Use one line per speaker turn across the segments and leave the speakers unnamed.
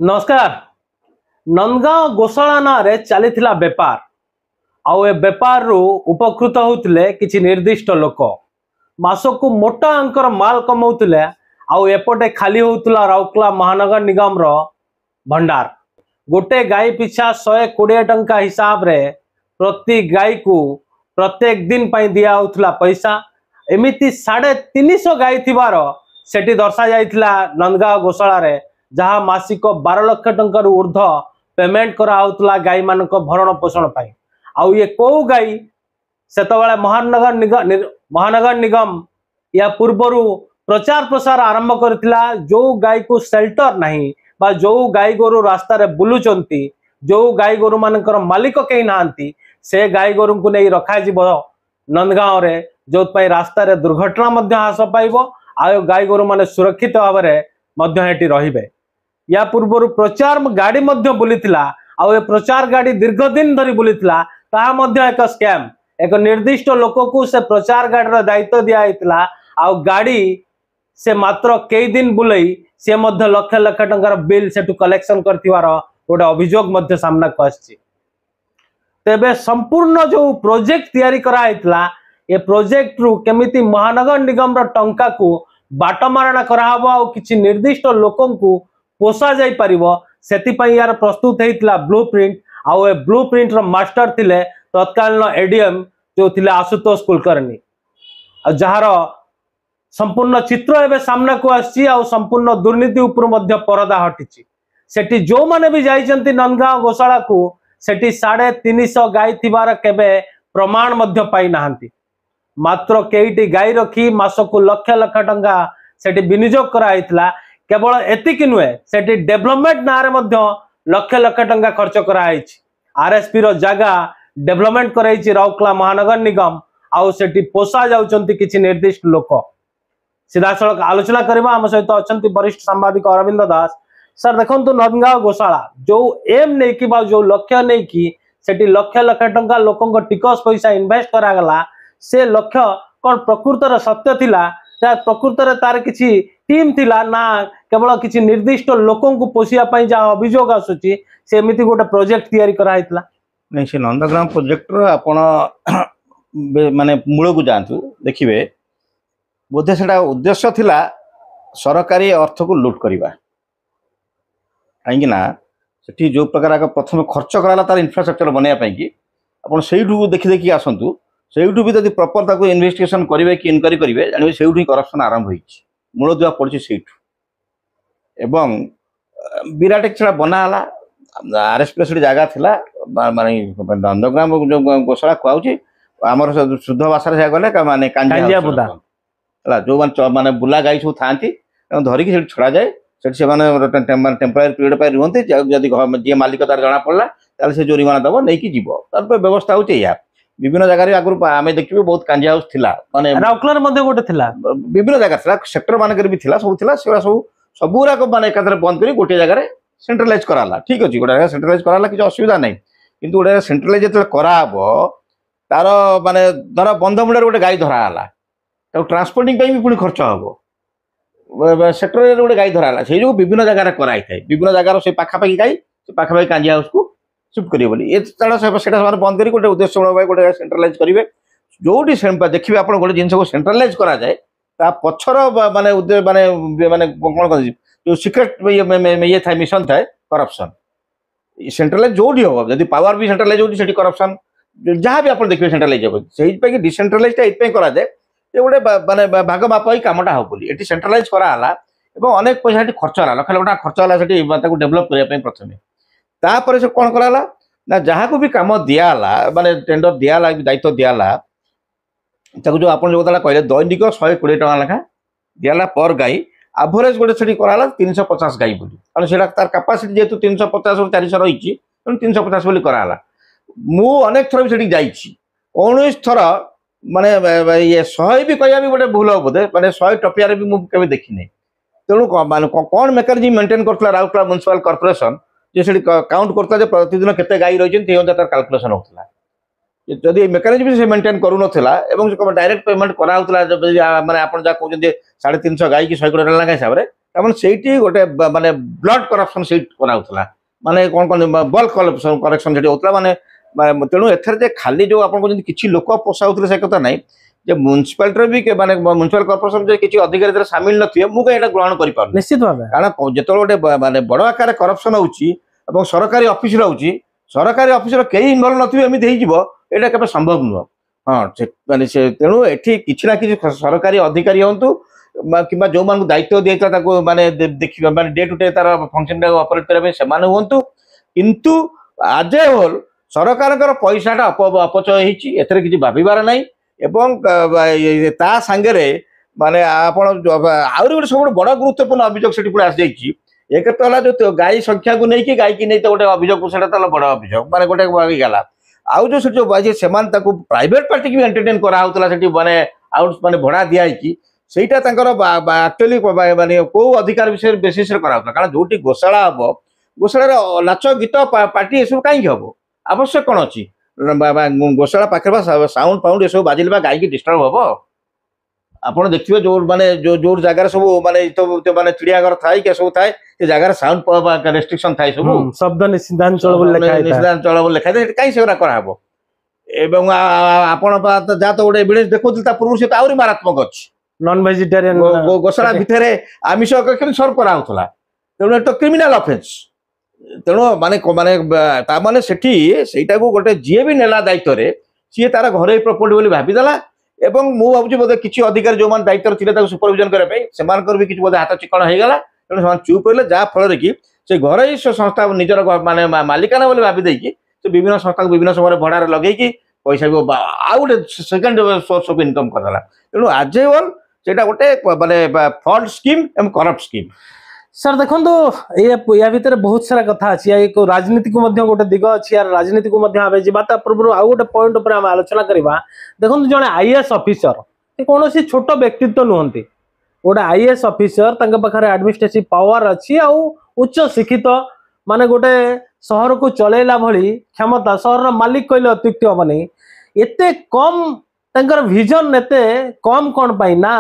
नमस्कार। नंदगांव गोशाला नारे चली बेपार आउ ए बेपार रु उपकृत होते किसी निर्दिष्ट लोक मासक मोटा अंकर माल कमाउले आउ एपटे खाली होता राउरकेला महानगर निगम रो भंडार। गोटे गाई पिछा 120 टंका हिसाब रे प्रति गाई को प्रत्येक दिन पर दिया होता पैसा। एमिति 350 गाई थिबार सेठी दर्शा जाइथिला नंदगांव गोशाला रे, जहाँ मासिक 12 लाख टंका ऊर्ध पेमेंट करा गाई मान भरण पोषण पाई। आउ ये कौ गाई सेतबेले महानगर निगम या पूर्वर प्रचार प्रसार आरंभ करथिला। जो गाई को शेल्टर नहीं बा जो गाई गोरु रास्ता रे बुलुचंती, जो गाई गोरु मानकर मालिक कहीं नांती, से गाई गोरु को नहीं रखा जीव नंदगांव रे, जो पई रास्ता रे दुर्घटना मध्य ह्रास पाइबो आ गाई गोरु माने सुरक्षित भाव रे मध्य हेटी रहिबे। या पूर्व प्रचार गाड़ी मध्य बुलीथिला आउ ए प्रचार गाड़ी दीर्घ दिन धरी बुलीथिला। ताहा मध्य एक स्कैम, एक निर्दिष्ट लोक को से प्रचार गाड़ी रो दायित्व दिया हैतिला आउ गाड़ी से मात्र कई दिन बुलई से मध्य लक्ष लक्ष टंकार बिल सेटु कलेक्शन करथिवार गोटे अभियोग मध्य सामना को आछि। तेबे संपूर्ण जो प्रोजेक्ट तैयारी करा हैतिला, ए प्रोजेक्ट रु केमिति महानगर निगम रो टंका को बाटमारणा कराहबो आउ किछि निर्दिष्ट लोकन को पोषा जाई परिबो, सेति यार प्रस्तुत हेतिला ब्लूप्रिंट। आउ ए ब्लूप्रिंट रो मास्टर थिले तत्कालीन एडीएम जो थिले आशुतोष कुलकर्णी, जहार संपूर्ण चित्र एबे सामना को आछि आउ संपूर्ण दुर्नीति उपर मध्य परदा हटिछि। सेठी जो माने भी जाइचंती नंदगांव गोशाला को सेठी 350 गाई थिबार केबे प्रमाण मध्य पाई नाहंती। मात्र केईटी गाई रखी मासको लक्ष लक्ष टंका सेठी विनियोग करा हैतिला। केवल एतिक नुहे, सेठी डेवलपमेंट नारे मध्य लक्ष लक्ष टंका खर्च करा हैछि। आरएसपी रो जागा डेवलपमेंट कराइछि राउरकेला महानगर निगम आउ सेठी पोषा जाउचंती किछि निर्दिष्ट लोक। सीधा सड़क आलोचना करबा हम सहित अछंती वरिष्ठ सांबादिक अरविंद दास। सर देखंतु नंदगांव गोशाला जो एम नै कि बा जो लक्ष्य नै कि सेठी लक्ष लक्ष टंका लोकंक टिकस पैसा इन्वेस्ट करा गला, से लक्ष्य कोन प्रकृत रे सत्य थिला? प्रकृत रे तार किछि टीम थिला ना केवल किछि निर्दिष्ट लोकन को पोषिया पई जा अभियोग आसुची से एमिति गोटे प्रोजेक्ट तैयारी करा हैतला?
नहीं, से नंदग्राम प्रोजेक्ट रो आपण माने मूल को जानतु देखिबे, बोधे सेटा उद्देश्य थिला सरकारी अर्थ को लूट करिबा। काहेकि ना सेठी जो प्रकार का प्रथम खर्च कराला तार इंफ्रास्ट्रक्चर बनया पई कि आपण सेइठु देखि देखि आसंतु, सेइठु भी जदि प्रॉपर ताको इन्वेस्टिगेशन करिवे कि इनक्वारी करिवे जानिबे सेइठु करप्शन आरंभ होईछि। मूल दुआ पड़छि सेइठु एवं विराट एक छड़ा बना हला आरएसपी से जगह थिला माने नंदग्राम जो गोशाला कुआउछि हमर शुद्ध भाषा रे गले माने कांजिया बुदा हला जो माने बुला गाई सब थांती धरिकी से छड़ा जाए। से टेम्पररी पीरियड पर रुहते, जदि जी मालिक तार जना पड़ला ताले से जोरिमाना दबो नहीं कि जीवो। तार व्यवस्था होछि या विभिन्न जगह आगु आम देखिए बहुत कांजिया हाउस थिला, माने
राउरकेला मध्ये गोटे थिला,
विभिन्न जगह थिला, सेक्टर मानकर भी थिला, सब थिला। सेरा सब सबूरा को माने एकाथरे बंद करी गोटे जगह रे सेंट्रलाइज कराला। ठीक अछि, गोटे जगह सेंट्रलाइज कराला कि असुविधा नहीं, किंतु गोटे सेंट्रलाइज जते कराबो तार माने धर बंध मुंडे गोटे गाई धरा हला, तो ट्रांसपोर्टिंग पे भी पुनी खर्च हबो। सेक्टर रे गोटे गाई धरा हला, से जो विभिन्न जगह रे कराई थाए, विभिन्न जगह से पाखापाखि गाई से पाखापाखि कांजिया हाउस को शिफ्ट करियो बोली ए ताड़ा सेटा बंद करी गोटे उद्देश्य मूलक गोटे सेंट्रलाइज करिवे। जोटी देखिए आप गोटे जिनस को सेंट्रलाइज करा जाए ता पछर माने माने माने कोन कहै जो सीक्रेट ये थाए मिशन थाए करप्शन। सेंट्रलाइज जोटी हो जदि पावर भी सेंट्रलाइज होती सेठी करप्शन जहाँ भी आप देखिए सेंट्रलाइज हो से डिसेंट्रलाइज एथि करा जाए ये गोटे माने भाग माप ही कामटा हो बोली एटी सेंट्रलाइज करा हला एवं अनेक पैसा खर्च हला, लक्ष लक्ष खर्च हला सेठी डेवलप करने प्रथम। तापर से कौन कराला ना जहाँ को भी काम दियाला माने टेंडर दियाला दायित्व दियाला ताको जो आपन जो कहले दैनिक 120 टका लेखा दियाला पर गाई। एवरेज गोटे से कराला 350 गाई बोली, कारण सेटा तार कैपेसिटी जेतु 350 और 400 रही 350 बोली कराला। मु अनेक थर भी सेठी जाइछि 19 थर माने ये 100 भी कहया भी गोटे भूल हो बोधे, माने 100 टपिया रे भी मु केबे देखि नै। तेणु माने कोन मेकानिजम मेंटेन करथला राउरकेला म्युनिसिपल कॉर्पोरेशन जे से काउंट करता जे प्रतिदिन केते गाई रही कैलकुलेशन होता। जदि मेकानिजम से मेंटेन करू नथिला एवं डायरेक्ट पेमेंट करा होतला माने आपण जा कहउछन जे 350 गाई की 100 कोटी टका हिसाब रे ତାମାନେ ସେଇଠି ଗୋଟେ ମାନେ ବ୍ଲଡ୍ କରପ୍ସନ୍ ସେଇଠି କରାଉଥିଲା, ମାନେ କ'ଣ କ'ଣ ବଲ୍କ କରେକ୍ସନ୍ ସେଠି ହଉଥିଲା। ମାନେ ତେଣୁ ଏଥିରେ ଯେ ଖାଲି ଯୋଉ ଆପଣ କହୁଛନ୍ତି କିଛି ଲୋକ ପୋଷାଉଥିଲେ ସେ କଥା ନାହିଁ, ଯେ ମ୍ୟୁନିସିପାଲିଟିର ବି ମାନେ ମ୍ୟୁନିସିପାଲ କର୍ପୋରେସନ ଯେ କିଛି ଅଧିକାରୀ ଏଥିରେ ସାମିଲ ନଥିବେ ମୁଁ କାହିଁ ଏଇଟା ଗ୍ରହଣ କରିପାରୁନି।
ନିଶ୍ଚିତ ଭାବେ
କାରଣ ଯେତେବେଳେ ଗୋଟେ ମାନେ ବଡ଼ ଆକାରରେ କରପ୍ସନ ହଉଛି ଏବଂ ସରକାରୀ ଅଫିସ ରହୁଛି, ସରକାରୀ ଅଫିସର କେହି ଇନଭଲ୍ଭ ନଥିବେ ଏମିତି ହେଇଯିବ, ଏଇଟା କେବେ ସମ୍ଭବ ନୁହଁ। ହଁ ମାନେ ସେ ତେଣୁ ଏଠି କିଛି ନା କିଛି ସରକାରୀ ଅଧିକାରୀ ହୁଅନ୍ତୁ କିମ୍ବା ଯୋଉମାନଙ୍କୁ ଦାୟିତ୍ୱ ଦିଆଯାଇଥିଲା ତାକୁ ମାନେ ଦେଖିବା ମାନେ ଡେ ଟୁ ଡେ ତାର ଫଙ୍କସନଟାକୁ ଅପରେଟ କରିବା ପାଇଁ ସେମାନେ ହୁଅନ୍ତୁ, କିନ୍ତୁ ଆଜ ଏ ହୋଲ ସରକାରଙ୍କର ପଇସାଟା ଅପଚୟ ହେଇଛି, ଏଥିରେ କିଛି ଭାବିବାର ନାହିଁ। ଏବଂ ତା ସାଙ୍ଗରେ ମାନେ ଆପଣ ଆହୁରି ଗୋଟେ ସବୁଠୁ ବଡ଼ ଗୁରୁତ୍ୱପୂର୍ଣ୍ଣ ଅଭିଯୋଗ ସେଠି ପୁଣି ଆସିଯାଇଛି। ଏକ ତ ହେଲା ଯୋଉ ଗାଈ ସଂଖ୍ୟାକୁ ନେଇକି ଗାଈକି ନେଇ ତ ଗୋଟେ ଅଭିଯୋଗ, ସେଟା ତାହେଲେ ବଡ଼ ଅଭିଯୋଗ ମାନେ ଗୋଟେ ହେଇଗଲା। ଆଉ ଯୋଉ ସେଠି ଯୋଉ ସେମାନେ ତାକୁ ପ୍ରାଇଭେଟ ପାର୍ଟିକି ବି ଏଣ୍ଟରଟେନ୍ କରାହଉଥିଲା ସେଠି ମାନେ ଆଉଟ ମାନେ ଭଡ଼ା ଦିଆହେଇକି, ସେଇଟା ତାଙ୍କର ଆକ୍ଚୁଆଲି ମାନେ କୋଉ ଅଧିକାର ବିଷୟରେ ବେସିସରେ କରାହଉଥିଲା। କାରଣ ଯୋଉଠି ଗୋଶାଳା ହବ, ଗୋଶାଳାରେ ନାଚ ଗୀତ ପାର୍ଟି ଏସବୁ କାହିଁକି ହବ, ଆବଶ୍ୟକ କ'ଣ ଅଛି? ଗୋଶାଳା ପାଖରେ ସାଉଣ୍ଡ ଫାଉଣ୍ଡ ଏସବୁ ବାଜିଲେ ବା ଗାଈକି ଡିଷ୍ଟର୍ବ ହବ। ଆପଣ ଦେଖିବେ ଯୋଉ ମାନେ ଯୋଉ ଜାଗାରେ ସବୁ ମାନେ ମାନେ ଚିଡ଼ିଆଘର ଥାଏ କି ସବୁ ଥାଏ, ସେ ଜାଗାରେ ସାଉଣ୍ଡ ରେଷ୍ଟ୍ରିକ୍ସନ ଥାଏ, ସବୁ
ଶବ୍ଦ ନିଷିଦ୍ଧାଞ୍ଚଳ ବୋଲି ଲେଖା ହେଇଥାଏ,
ନିଷିଦ୍ଧାଞ୍ଚଳ ବୋଲି ଲେଖା ହେଇଥାଏ। କାହିଁ ସେଗୁଡ଼ା କରାହବ? ଏବଂ ଆପଣ ଯାହା ତ ଗୋଟେ ଏଭିଡେନ୍ସ ଦେଖଉଥିଲେ ତା ପୂର୍ବରୁ ସେ ତ ଆହୁରି ମାରାତ୍ମକ ଅଛି।
ନନ୍ ଭେଜିଟେରିଆନ
ଗୋଶାଳା ଭିତରେ ଆମିଷ କେମିତି ସର୍ଭ କରାହଉଥିଲା, ତେଣୁ ଏଟା ତ କ୍ରିମିନାଲ ଅଫେନ୍ସ। ତେଣୁ ମାନେ ମାନେ ତାମାନେ ସେଠି ସେଇଟାକୁ ଗୋଟେ ଯିଏ ବି ନେଲା ଦାୟିତ୍ୱରେ ସିଏ ତାର ଘରୋଇ ପ୍ରପର୍ଟି ବୋଲି ଭାବିଦେଲା। ଏବଂ ମୁଁ ଭାବୁଛି ବୋଧେ କିଛି ଅଧିକାରୀ ଯୋଉମାନେ ଦାୟିତ୍ୱରେ ଥିଲେ ତାକୁ ସୁପରଭିଜନ କରିବା ପାଇଁ ସେମାନଙ୍କର ବି କିଛି ବୋଧେ ହାତ ଚିକଣ ହେଇଗଲା, ତେଣୁ ସେମାନେ ଚୁପ୍ ରହିଲେ, ଯାହା ଫଳରେ କି ସେ ଘରୋଇ ସଂସ୍ଥା ନିଜର ମାନେ ମାଲିକାନା ବୋଲି ଭାବି ଦେଇକି ସେ ବିଭିନ୍ନ ସଂସ୍ଥାକୁ ବିଭିନ୍ନ ସମୟରେ ଭଡ଼ାରେ ଲଗେଇକି ପଇସା ବି ଆଉ ଗୋଟେ ସେକେଣ୍ଡ ସୋର୍ସ ଅଫ୍ ଇନକମ୍ କରିଦେଲା। ତେଣୁ ଆଜ ଏ ହୋଲ୍ ସେଇଟା ଗୋଟେ ମାନେ ଫ୍ରଡ୍ ସ୍କିମ୍ ଏବଂ କରପ୍ଟ ସ୍କିମ୍।
ସାର୍ ଦେଖନ୍ତୁ ୟା ଭିତରେ ବହୁତ ସାରା କଥା ଅଛି, ରାଜନୀତି को ମଧ୍ୟ ଗୋଟେ ଦିଗ ଅଛି, यार ରାଜନୀତି को ମଧ୍ୟ ଆମେ ଯିବା। ତା ପୂର୍ବରୁ ଆଉ ଗୋଟେ ପଏଣ୍ଟ ଉପରେ ଆମେ ଆଲୋଚନା କରିବା। ଦେଖନ୍ତୁ ଜଣେ आईएएस ଅଫିସର ସେ କୌଣସି ଛୋଟ ବ୍ୟକ୍ତିତ୍ୱ ନୁହନ୍ତି, ଗୋଟେ आईएएस ଅଫିସର ତାଙ୍କ ପାଖରେ ଆଡମିନିଷ୍ଟ୍ରେଟିଭ ପାୱାର ଅଛି ଆଉ ଉଚ୍ଚ ଶିକ୍ଷିତ, ମାନେ ଗୋଟେ ସହରକୁ ଚଲେଇଲା ଭଳି କ୍ଷମତା, ସହରର ମାଲିକ କହିଲେ ଅତ୍ୟୁକ୍ତି ହବନି। ଏତେ କମ୍ ତାଙ୍କର ଭିଜନ ଏତେ କମ୍ କ'ଣ ପାଇଁ ନା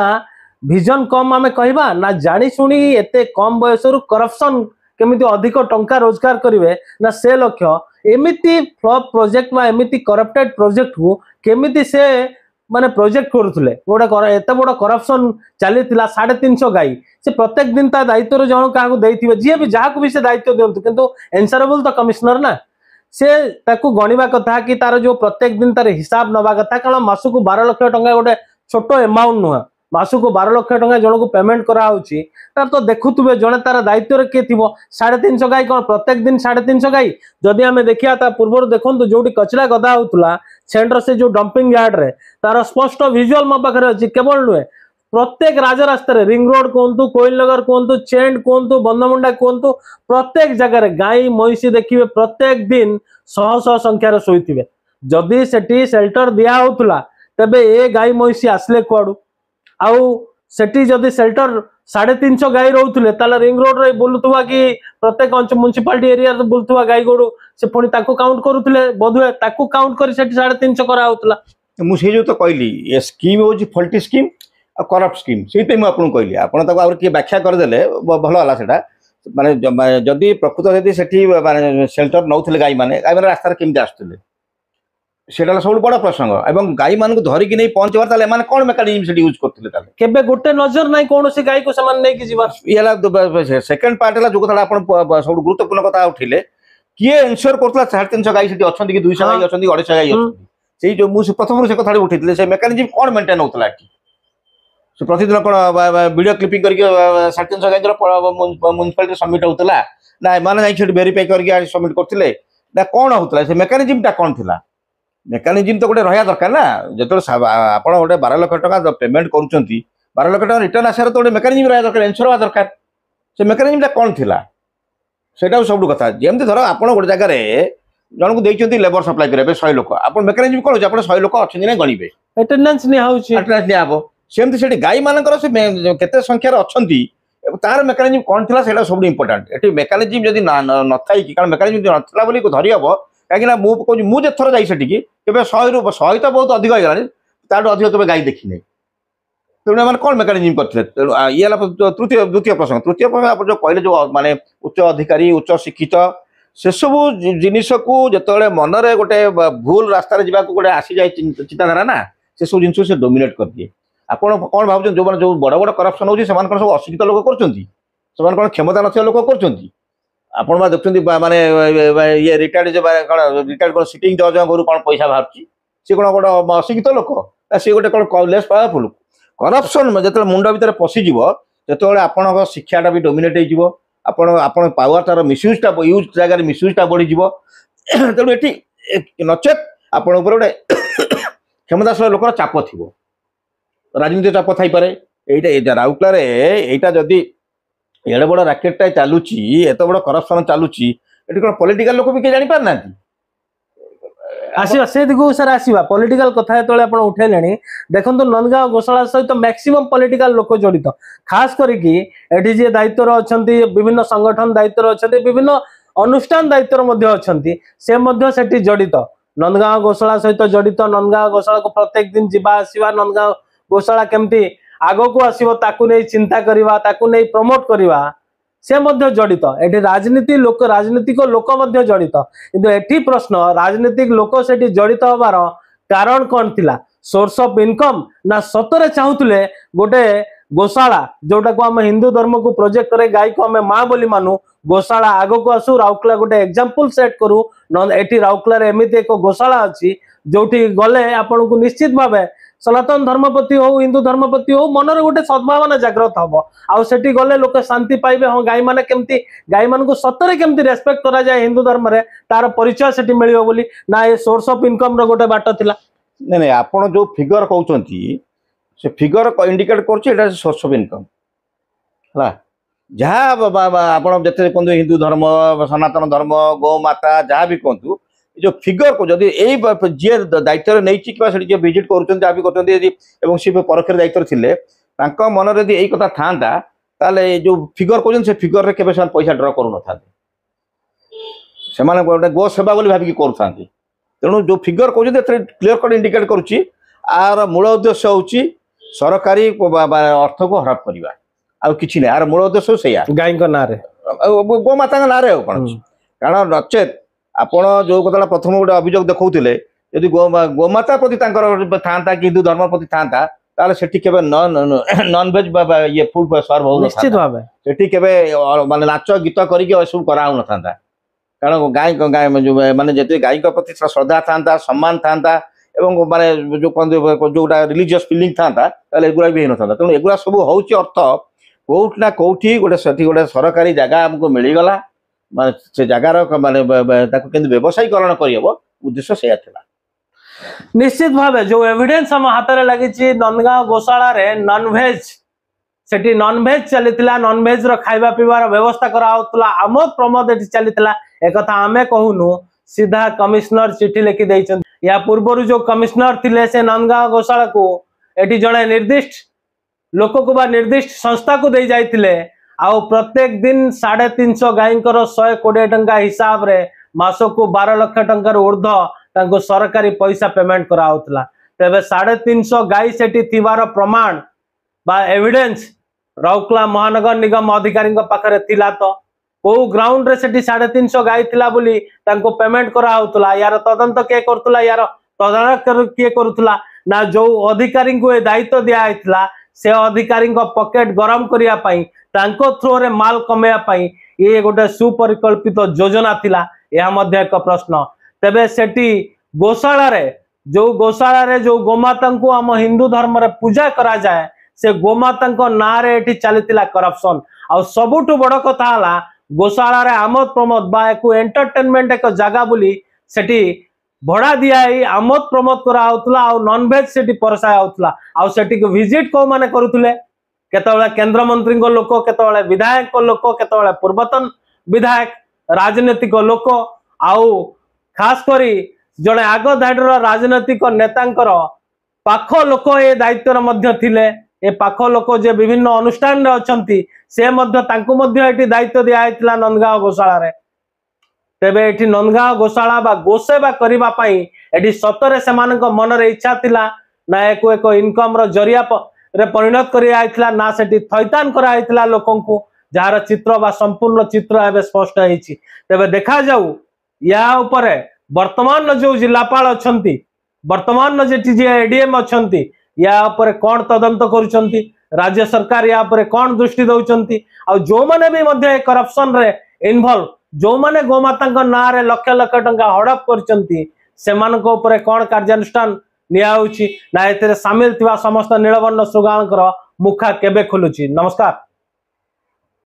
ଭିଜन कम आमे कहवा ना जानी शुणी एते कम बयसरु करप्शन केमिति अधिक टंका रोजगार करिवे ना से लक्ष्य एमिति फ्लॉप प्रोजेक्ट मा एमिति करप्टेड प्रोजेक्ट को केमिति से माने प्रोजेक्ट करूथले गोटे एते बड़ करप्शन चलीथिला 350 गाई से प्रत्येक दिन ता दायित्व जन काहू देइथिबे जे भी जाहा को भी से दायित्व दियंतु किंतु एंसरेबल तो कमिश्नर ना से ताकू गणिबा कथा कि तार जो प्रत्येक दिन तार हिसाब नबा कथा कारण मासु को 12 लाख टंका गोटे छोटो अमाउंट नुह मासु को 12 लाख टंका जन को पेमेंट करा होची तार तो देखुथुबे जने तार दायित्व रे के थिबो 350 गाई कोन प्रत्येक दिन 350 गाई जदि हमें देखिया ता पूर्व देखंतु जोडी कचरा गदा होतुला सेंटर से जो डंपिंग यार्ड रे तार स्पष्ट विजुअल म पाखरे अछि केवल नुहे प्रत्येक राजरास्ता रे रिंग रोड कोंतु कोइलनगर कोंतु चेंड कोंतु बंदमुंडा कोंतु प्रत्येक जगह रे गाई महिषी देखिबे प्रत्येक दिन शह शह संख्या रे सोइथिबे जदि सेठी शेल्टर दिया होतुला तबे ए गाई महिषी आसले कोडू आउ सेठी जदि शेल्टर 350 गाई रहउथले ताला रिंग रोड रे बुलुथुवा कि प्रत्येक म्युनिसिपालिटी एरिया रे बुलुथुवा गाई गोडू से पुनी ताकू काउंट करूथले बोधुए ताकू काउंट करी सेठी 350 करा होतला
मु से जो तो कहली ए स्कीम होची फल्टी स्कीम आ करप्ट स्कीम सेते मु आपन कहली आपन ताको आउर की व्याख्या कर देले भलो हला सेटा माने जदि प्रकृत जदि सेठी माने शेल्टर नउथले गाई माने रास्ता रे केमति आस्तले सेटा सब बड़ा प्रसंग एवं गाई मान को धरिकी नहीं पहुंचबार ताले माने कोन मेकानिज्म सेठी यूज करथिले ताले
केबे गोटे नजर नै कोनोसी गाई को समान नै कि जीवा
इला सेकंड पार्ट हला जो कथा आपन सब गुरुत्वपूर्ण कथा उठिले किए इंश्योर करथला 350 गाई सेठी अछंती कि 200 गाई अछंती 250 गाई अछंती सेई जो मु प्रथम से कथा उठिले से मेकानिज्म कोन मेंटेन होतला कि से प्रतिदिन कोन वीडियो क्लिपिंग करके 350 गाई म्युनिसिपालिटी सबमिट होतला ना माने जाई सेठी वेरीफाई करके सबमिट करथिले ना कोन होतला से मेकानिज्म ता कोन थिला मेकानिज्म तो गोटे रहा दरकार ना जो आप गोटे 12 लाख टका पेमेंट करुँच 12 लाख टका रिटर्न आसार तो गोटे मेकानिज्म रहा दरकार एनश्योर हवा दरकार से मेकानिज्मटा कौन थिला सेटा सब कथा जमी धर आप गोटे जगह जन को देखते लेबर सप्लाई करेंगे 100 लोक आप मेकानिज्म कौन आप 100 लोक अच्छे ना गणवे
अटेंडेंस निहब
सेमती से गाई मानकर से केते संख्यार अच्छी तार मेकानिज्म कौन थिला सेटा सब इंपोर्टेंट एटी मेकानिज्म जदि न थाई कि कारण मेकानिज्म नथिला बोली धरी हम कहीं मुझे थर जाई सेठी के 100 तो बहुत अधिक हो गलानी ताठू अधिक केबे गाई देखी नहीं तेणु एम कौन मेकानिजम करते ये तृतीय द्वितीय प्रसंग तृतीय प्रसंग आप जो कहले जो माने उच्च अधिकारी उच्च शिक्षित से सब जिनिस को जो मनरे गोटे भूल रास्तार जावाक गोटे आसी जाए चिंताधारा ना से सब जिन से डोमिनेट कर दिए आपड़ कौन भाव जो जो बड़ बड़ करप्शन होती सब अशिक्षित लोक कर क्षमता ना लोक कर देखते माने ये रिटायर्ड रिटायर्ड सिटिंग जज घर कौन पैसा बाहर सी कौन गोटे अशिक्षित लोक सी गोटे कौन लेस पावरफुल करप्शन जो मुंड भितर पशिज जो आपण शिक्षाटा भी डोमिनेट हो आपण पावर तार मिसयूजटा यूज जगह मिसयूजटा बढ़ी तेणु ये नचेत आपण गोटे क्षमताशील लोकर चाप थी राजनीति चाप थी पारे ये राउरकेला यहाँ जदि एड़े बड़ राकेटा चलुची एत बड़ करप्शन चलुची ये कौन पॉलिटिकल लोक भी किए जानी पारना
आसवा से दिगु सर आसवा पॉलिटिकल कथा जो आप उठेले देखो नंदगांव गोशाला सहित मैक्सिमम पॉलिटिकल लोक जड़ित खास करके जी दायित्व अच्छा विभिन्न संगठन दायित्व अच्छा विभिन्न अनुष्ठान दायित्व अच्छा जड़ित नंदगांव गोशाला सहित जड़ित नंदगांव गोशाला को प्रत्येक दिन जीवा आसवा नंदगांव गोशाला केमती आग को आसो ताकू नहीं चिंता करवा ताकू नहीं प्रमोट करवा से मध्य जड़ित एटी राजनीति लोक राजनीतिक लोक मध्य जड़ित किंतु एटी प्रश्न राजनीतिक लोक से जड़ित हबार कारण कौन थिला सोर्स ऑफ इनकम ना सतरे चाहूले गोटे गोशाला जोटा को आम हिंदू धर्म को प्रोजेक्ट करे गाय को आम माँ बोली मानु गोशाला आग को आसू राउरकेला गोटे एग्जांपल सेट करू एटी राउरकेला एमती एक गोशाला अच्छी जो गले आपन को निश्चित भाव सनातन धर्मपति हो हिंदू धर्मपति हो मनर गोटे सद्भावना जागृत हम आठी गले लोक शांति पाइबे हाँ गाई मैंने केमती गाई मान को सतरे केमती रेस्पेक्ट करा जाए हिंदू धर्म रे तार परिचय से मिलियो बोली ना ये सोर्स ऑफ इनकम रो गोटे बाट थिला
नहीं नहीं आपण जो फिगर कहउचंती से फिगर इंडिकेट करछि एटा सोर्स ऑफ इनकम हला जहाँ आपण जते कहंतु हिंदू धर्म सनातन धर्म गौ माता जहाँ भी कहंतु जो फिगर को जदि जी दायित्व नहीं विजिट कर सी परोक्ष दायित्व थे मन यदि यही कथा था जो फिगर कहते से फिगर के पैसा ड्र करूँ से गोटे गो सेवा भाविकी करूँ तेणु जो फिगर कहते क्लीयर कट इंडिकेट करुच्ची आर मूल उद्देश्य हूँ सरकारी अर्थ को हड़प करवा आ कि आर मूल उद्देश्य से
गाय ना
गोमाता ना कौन कारण नचेत आपण जो कथा प्रथम गोटे अभियोग देखते यदि गोमाता प्रति था कि हिंदू धर्म प्रति था से नॉन वेज ये फूड सर्व हो
निश्चित भाव
से माने नाच गीत करके सब कराऊ न था कारण गाय गाय माने जैसे गाय प्रति श्रद्धा था सम्मान था माने जो कहते जोटा रिलीजियस फीलिंग था एगुड़ा भी होता तेणु एगुड़ा सब हूँ अर्थ कौट ना कौटी गोटे सरकारी जगह आमको मिलगला से जगार माने व्यवसायीकरण करहब उद्देश्य से
निश्चित भाव जो एविडेंस हम हाथ में लगी नंदगांव गोशाला रे नॉनवेज सेठी नॉनवेज चलीथिला नॉनवेज रो खाइबा पीबार व्यवस्था कराउतला आमोद प्रमोद एठी चलीथिला एक कथा आमे कहूनु सीधा कमिश्नर चिट्ठी लिखि दैछन या पूर्व जो कमिश्नर थिले से नंदगांव गोशाला को एठी जणे निर्दिष्ट लोक को बा निर्दिष्ट संस्था को दे जाइथिले आउ प्रत्येक दिन 350 गाय 120 टंका हिसाब रे मासो को 12 लाख टंकार ऊर्ध तांको सरकारी पैसा पेमेंट कराउतला तेबे 350 गाय सेठी थिवार प्रमाण बा एविडेंस राउरकेला महानगर निगम अधिकारी पाखरे थिला तो को ग्राउंड रे सेठी 350 गाय थिला बोली तांको पेमेंट कराउतला यार तदंत के करतला यार तदंत के करूतला ना जो अधिकारी को ए दायित्व दिया आइतला से अधिकारी पॉकेट गरम करिया पई तांको थ्रो रे माल कमेया पई ये गोटे सुपरिकल्पित योजना थिला यह मध्य एक प्रश्न तेबे सेठी गोशाला रे जो गोमाता को आम हिंदू धर्म रे पूजा करा जाए से गोमाता ना रे एठी चलीथिला करप्शन आ सबुठु बड़ कथा हला गोशाला रे आमोद प्रमोद बा एको एंटरटेनमेंट एक जगह बोली सेठी भड़ा दिया आमोद प्रमोद करा होतला आ नॉनवेज सेठी परसा होतला आ सेठी को विजिट को माने करूथले केतबेले केंद्र मंत्री लोक केतबेले विधायक लोक केतबेले पूर्वतन विधायक राजनीतिक लोक आउ खास करी जड़े आग धाड़र राजनीतिक नेतांकर पाख लोक ए दायित्व मध्य थिले ए पाख लोक जे विभिन्न अनुष्ठान रे अछंती से मध्य तांको मध्य एटी दायित्व दिया आइतला नंदगांव गोशाला रे तेबे एटी नंदगांव गोशाला बा गोसेवा करिबा पई एटी सतरे सेमानक मन रे इच्छा थिला ना एको एक इनकम रो जरिया रे परिणत करा ना सेठी थैतान करा लोकंकु जार चित्र बा संपूर्ण चित्र एवं स्पष्ट होती। तेबे देखा जाऊ या उपरे वर्तमान जो जिलापाल अच्छा वर्तमान जी एडीएम अच्छा या उपरे कौन तदंत करुछंती राज्य सरकार या उपरे कौन दृष्टि दौरान आ जो माने भी मध्य करप्शन रे इन्वॉल्व जो माने गोमाता ना रे लक्ष लक्ष टंका हड़प करछंती सेमानक उपरे कौन कार्यानुष्ठान निया ना एते सामिल थिबा समस्त नीलवर्ण श्रृगाल मुखा केबे खुलुची। नमस्कार।